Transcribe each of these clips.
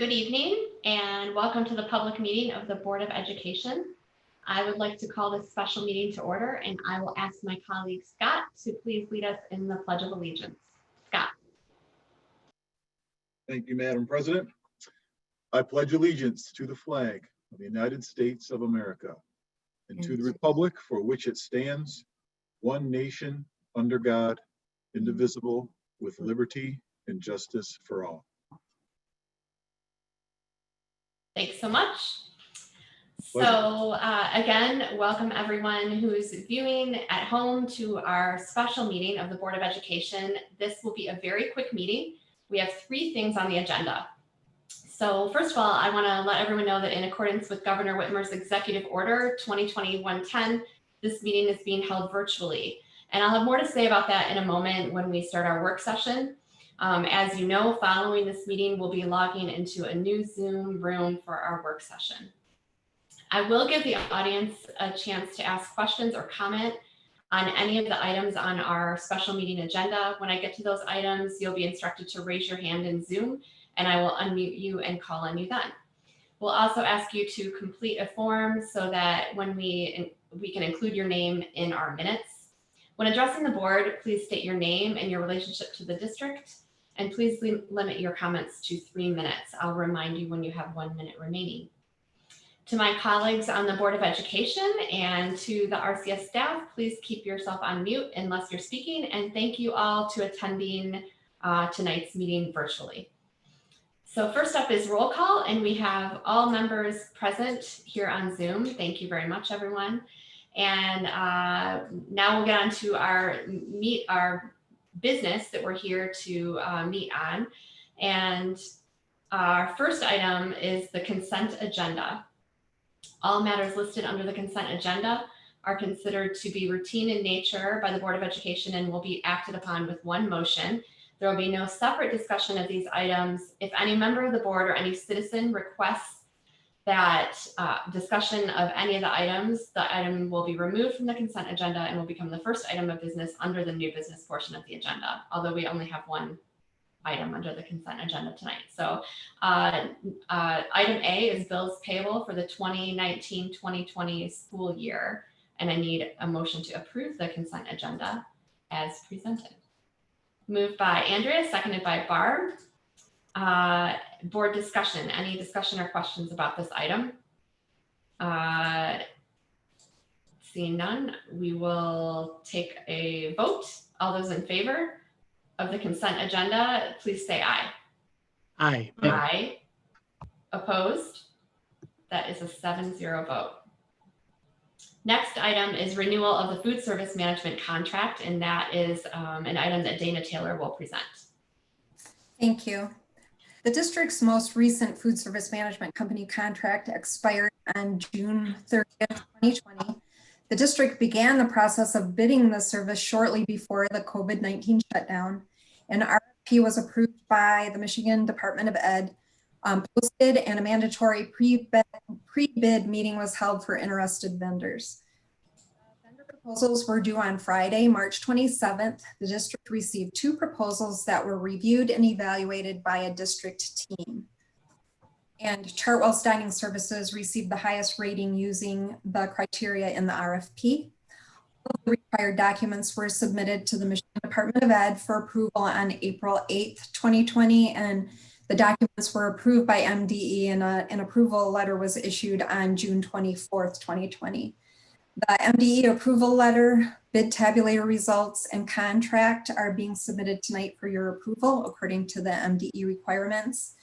Good evening and welcome to the public meeting of the Board of Education. I would like to call this special meeting to order, and I will ask my colleague Scott to please lead us in the Pledge of Allegiance. Scott. Thank you, Madam President. I pledge allegiance to the flag of the United States of America and to the republic for which it stands, one nation, under God, indivisible, with liberty and justice for all. Thanks so much. So again, welcome everyone who's viewing at home to our special meeting of the Board of Education. This will be a very quick meeting. We have 3 things on the agenda. So first of all, I want to let everyone know that in accordance with Governor Whitmer's Executive Order 2020-110, this meeting is being held virtually. And I'll have more to say about that in a moment when we start our work session. As you know, following this meeting, we'll be logging into a new Zoom room for our work session. I will give the audience a chance to ask questions or comment on any of the items on our special meeting agenda. When I get to those items, you'll be instructed to raise your hand in Zoom, and I will unmute you and call on you then. We'll also ask you to complete a form so that when we can include your name in our minutes. When addressing the board, please state your name and your relationship to the district, and please limit your comments to 3 minutes. I'll remind you when you have 1 minute remaining. To my colleagues on the Board of Education and to the RCS staff, please keep yourself on mute unless you're speaking, and thank you all to attending tonight's meeting virtually. So first up is roll call, and we have all members present here on Zoom. Thank you very much, everyone. And now we'll get on to our business that we're here to meet on. And our first item is the consent agenda. All matters listed under the consent agenda are considered to be routine in nature by the Board of Education and will be acted upon with one motion. There will be no separate discussion of these items. If any member of the board or any citizen requests that discussion of any of the item will be removed from the consent agenda and will become the first item of business under the new business portion of the agenda, although we only have one item under the consent agenda tonight. So item A is bills payable for the 2019-2020 school year. And I need a motion to approve the consent agenda as presented. Moved by Andrea, seconded by Barb. Board discussion, any discussion or questions about this item? Seeing none, we will take a vote. All those in favor of the consent agenda, please say aye. Aye. Aye. Opposed? That is a 7-0 vote. Next item is renewal of the food service management contract, and that is an item that Dana Taylor will present. Thank you. The district's most recent food service management company contract expired on June 30th, 2020. The district began the process of bidding the service shortly before the COVID-19 shutdown. An RFP was approved by the Michigan Department of Ed, posted, and a mandatory pre-bid meeting was held for interested vendors. Vendor proposals were due on Friday, March 27th. The district received 2 proposals that were reviewed and evaluated by a district team. And Chartwell's Dining Services received the highest rating using the criteria in the RFP. All the required documents were submitted to the Michigan Department of Ed for approval on April 8th, 2020, and the documents were approved by MDE, and an approval letter was issued on June 24th, 2020. The MDE approval letter, bid tabulator results, and contract are being submitted tonight for your approval according to the MDE requirements.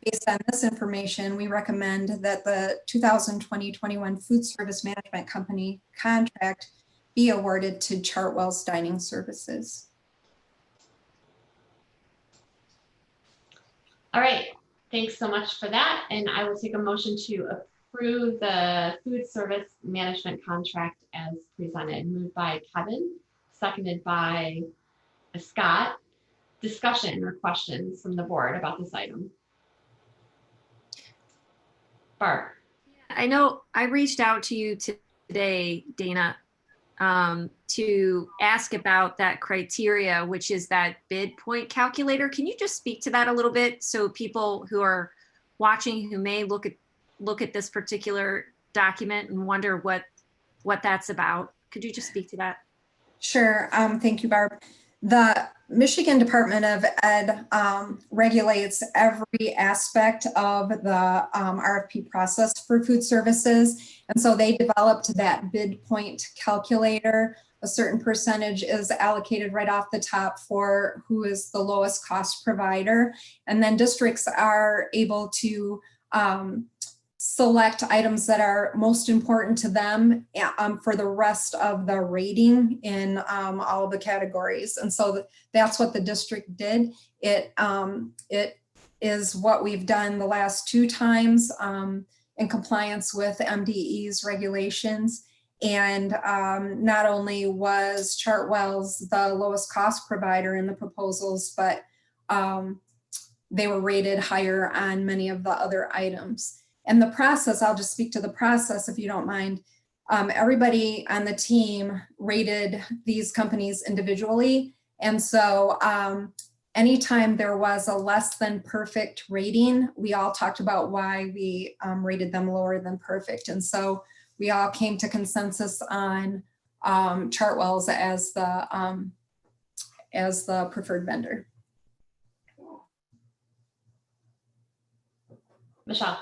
Based on this information, we recommend that the 2020-21 Food Service Management Company contract be awarded to Chartwell's Dining Services. All right, thanks so much for that. And I will take a motion to approve the food service management contract as presented. Moved by Kevin, seconded by Scott. Discussion or questions from the board about this item? Barb. I know I reached out to you today, Dana, to ask about that criteria, which is that bid point calculator. Can you just speak to that a little bit so people who are watching who may look at this particular document and wonder what that's about. Could you just speak to that? Sure. Thank you, Barb. The Michigan Department of Ed regulates every aspect of the RFP process for food services. And so they developed that bid point calculator. A certain percentage is allocated right off the top for who is the lowest cost provider. And then districts are able to select items that are most important to them for the rest of the rating in all the categories. And so that's what the district did. It is what we've done the last 2 times in compliance with MDE's regulations. And not only was Chartwell's the lowest cost provider in the proposals, but they were rated higher on many of the other items. And the process, I'll just speak to the process if you don't mind. Everybody on the team rated these companies individually. And so anytime there was a less than perfect rating, we all talked about why we rated them lower than perfect. And so we all came to consensus on Chartwell's as the preferred vendor. Michelle.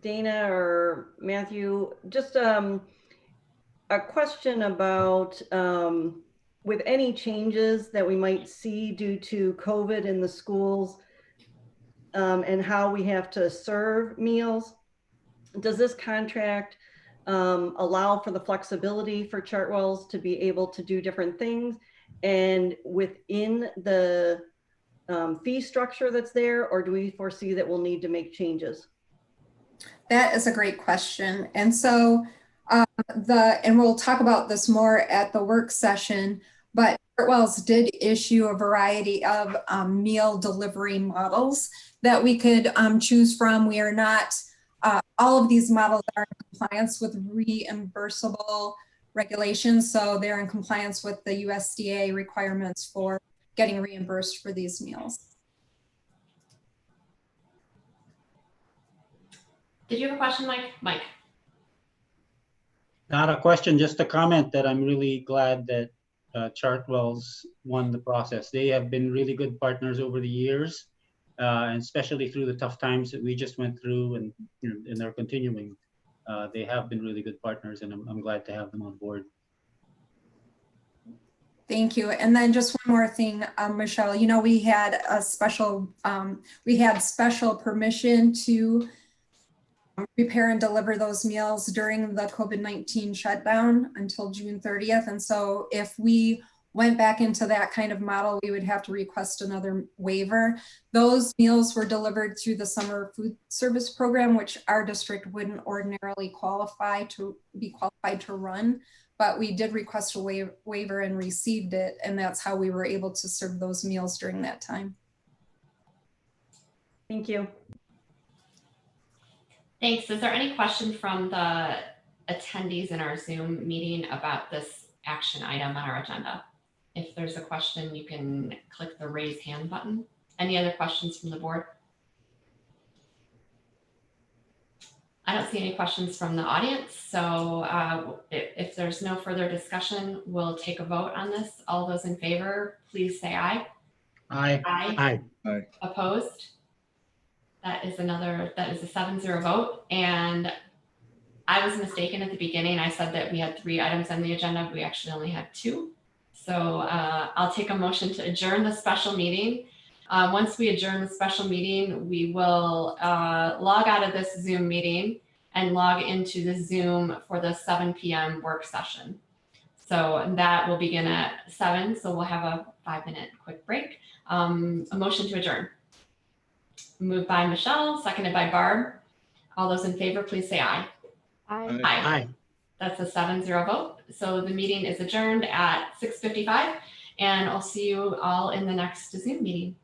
Dana or Matthew, just a question about with any changes that we might see due to COVID in the schools and how we have to serve meals. Does this contract allow for the flexibility for Chartwell's to be able to do different things? And within the fee structure that's there, or do we foresee that we'll need to make changes? That is a great question. And so and we'll talk about this more at the work session, but Chartwell's did issue a variety of meal delivery models that we could choose from. We are not, all of these models are in compliance with reimbursable regulations. So they're in compliance with the USDA requirements for getting reimbursed for these meals. Did you have a question, Mike? Mike. Not a question, just a comment that I'm really glad that Chartwell's won the process. They have been really good partners over the years, and especially through the tough times that we just went through, and they're continuing. They have been really good partners, and I'm glad to have them on board. Thank you. And then just one more thing, Michelle, you know, we had special permission to prepare and deliver those meals during the COVID-19 shutdown until June 30th. And so if we went back into that kind of model, we would have to request another waiver. Those meals were delivered through the summer food service program, which our district wouldn't ordinarily qualify to run, but we did request a waiver and received it. And that's how we were able to serve those meals during that time. Thank you. Thanks. Is there any question from the attendees in our Zoom meeting about this action item on our agenda? If there's a question, you can click the raise hand button. Any other questions from the board? I don't see any questions from the audience. So if there's no further discussion, we'll take a vote on this. All those in favor, please say aye. Aye. Aye. Aye. Opposed? That is a 7-0 vote. And I was mistaken at the beginning. I said that we had 3 items on the agenda. We actually only had 2. So I'll take a motion to adjourn the special meeting. Once we adjourn the special meeting, we will log out of this Zoom meeting and log into the Zoom for the 7 p.m. work session. So that will begin at 7. So we'll have a 5-minute quick break. A motion to adjourn. Moved by Michelle, seconded by Barb. All those in favor, please say aye. Aye. Aye. That's a 7-0 vote. So the meeting is adjourned at 6:55, and I'll see you all in the next Zoom meeting.